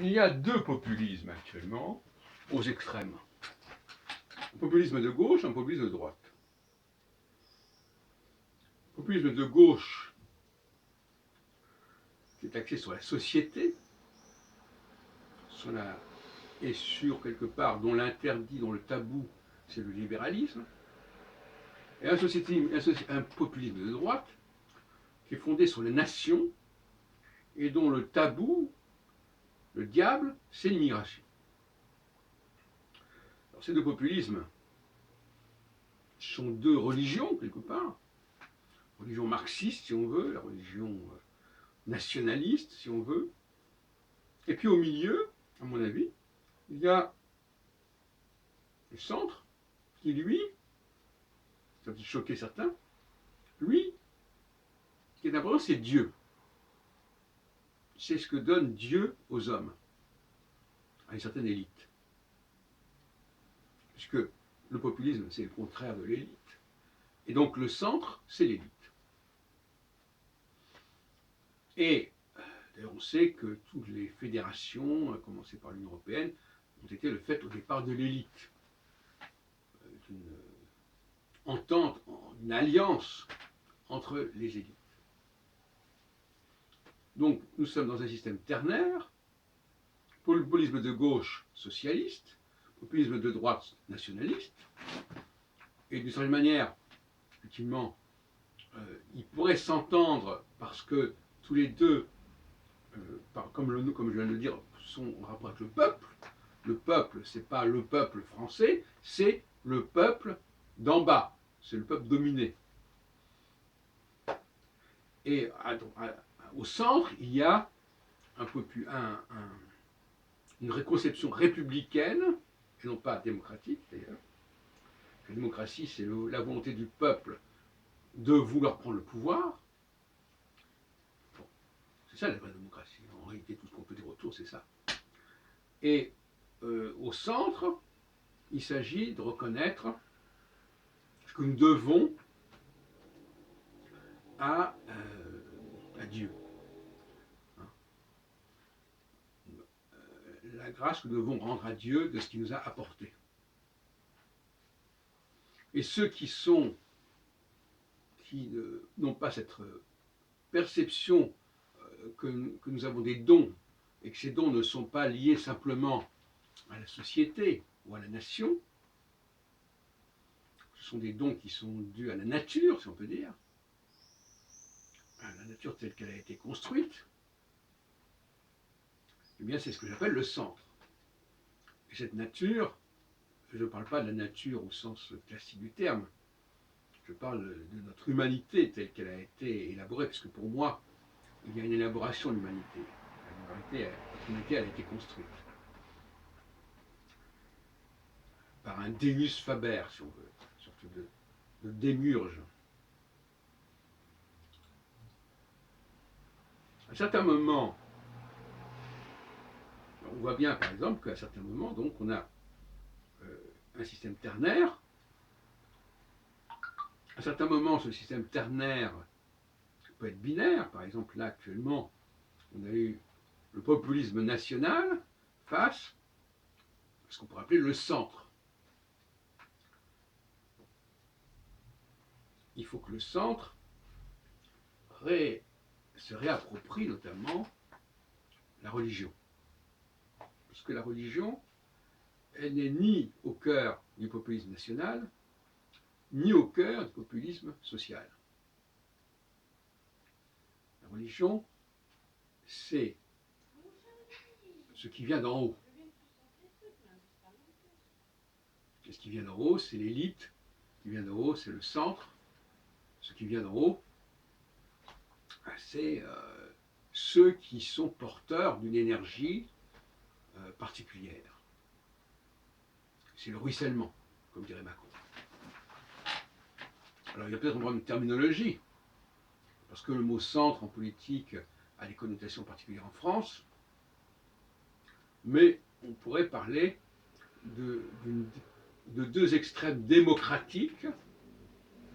Il y a deux populismes actuellement aux extrêmes. Un populisme de gauche, un populisme de droite. Le populisme de gauche, qui est axé sur la société, et sur quelque part dont l'interdit, dont le tabou, c'est le libéralisme. Et un populisme de droite qui est fondé sur les nations et dont le tabou, le diable, c'est l'immigration. Alors ces deux populismes sont deux religions, quelque part. La religion marxiste, si on veut, la religion nationaliste, si on veut. Et puis au milieu, à mon avis, il y a le centre qui, lui, ça peut choquer certains, lui, qui est d'abord, c'est Dieu. C'est ce que donne Dieu aux hommes, à une certaine élite. Puisque le populisme, c'est le contraire de l'élite. Et donc le centre, c'est l'élite. Et d'ailleurs, on sait que toutes les fédérations, à commencer par l'Union européenne, ont été le fait au départ de l'élite. D'une entente, une alliance entre les élites. Donc nous sommes dans un système ternaire, populisme de gauche socialiste, populisme de droite nationaliste, et d'une certaine manière, effectivement, ils pourraient s'entendre parce que tous les deux, comme je viens de le dire, sont en rapport avec le peuple. Le peuple, c'est pas le peuple français, c'est le peuple d'en bas, c'est le peuple dominé. Et au centre, il y a une conception républicaine, et non pas démocratique d'ailleurs. La démocratie, c'est la volonté du peuple de vouloir prendre le pouvoir. Bon, c'est ça la vraie démocratie. En réalité, tout ce qu'on peut dire autour, c'est ça. Et au centre, il s'agit de reconnaître ce que nous devons à Dieu. La grâce que nous devons rendre à Dieu de ce qu'il nous a apporté. Et ceux qui n'ont pas cette perception que nous avons des dons et que ces dons ne sont pas liés simplement à la société ou à la nation, ce sont des dons qui sont dus à la nature, si on peut dire, à la nature telle qu'elle a été construite, eh bien c'est ce que j'appelle le centre. Et cette nature, je ne parle pas de la nature au sens classique du terme, je parle de notre humanité telle qu'elle a été élaborée, parce que pour moi, il y a une élaboration de l'humanité. Notre humanité, elle a été construite par un Deus Faber, si on veut, une sorte de démiurge. À un certain moment, on voit bien par exemple qu'à certains moments, donc, on a un système ternaire. À certains moments, ce système ternaire peut être binaire. Par exemple, là, actuellement, on a eu le populisme national face à ce qu'on pourrait appeler le centre. Il faut que le centre se réapproprie notamment la religion. Parce que la religion, elle n'est ni au cœur du populisme national, ni au cœur du populisme social. La religion, c'est ce qui vient d'en haut. Et ce qui vient d'en haut, c'est l'élite. Ce qui vient d'en haut, c'est le centre. Ce qui vient d'en haut, c'est ceux qui sont porteurs d'une énergie particulière. C'est le ruissellement, comme dirait Macron. Alors il y a peut-être un problème de terminologie, parce que le mot centre en politique a des connotations particulières en France, mais on pourrait parler de deux extrêmes démocratiques,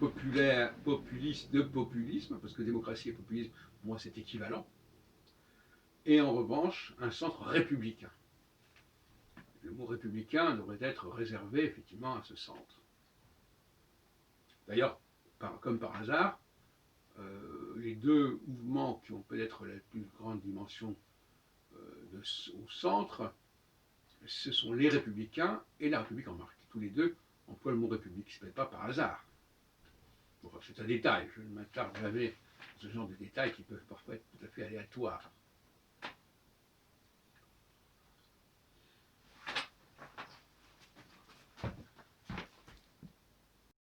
de populisme, parce que démocratie et populisme, pour moi c'est équivalent, et en revanche un centre républicain. Le mot républicain devrait être réservé effectivement à ce centre. D'ailleurs, comme par hasard, les deux mouvements qui ont peut-être la plus grande dimension au centre, ce sont les Républicains et la République en marche. Tous les deux emploient le mot République, ce n'est pas par hasard. Bon, c'est un détail, je ne m'attarde jamais à ce genre de détails qui peuvent parfois être tout à fait aléatoires.